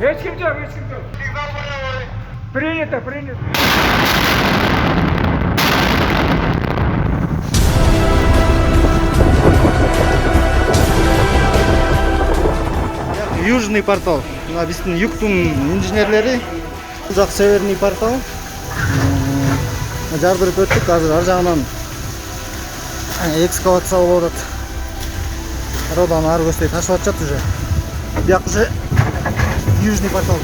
Ешкім жоқ. Сигнал боевой. Принято. Южный портал. Мына биздин юктун инженерлери. Бул жак северный портал. Жардырып өттүк. Азыр ар жагынан экскавация болуп атат. Родан ары көздөй ташып атышат уже. Бияк уже Южный портал.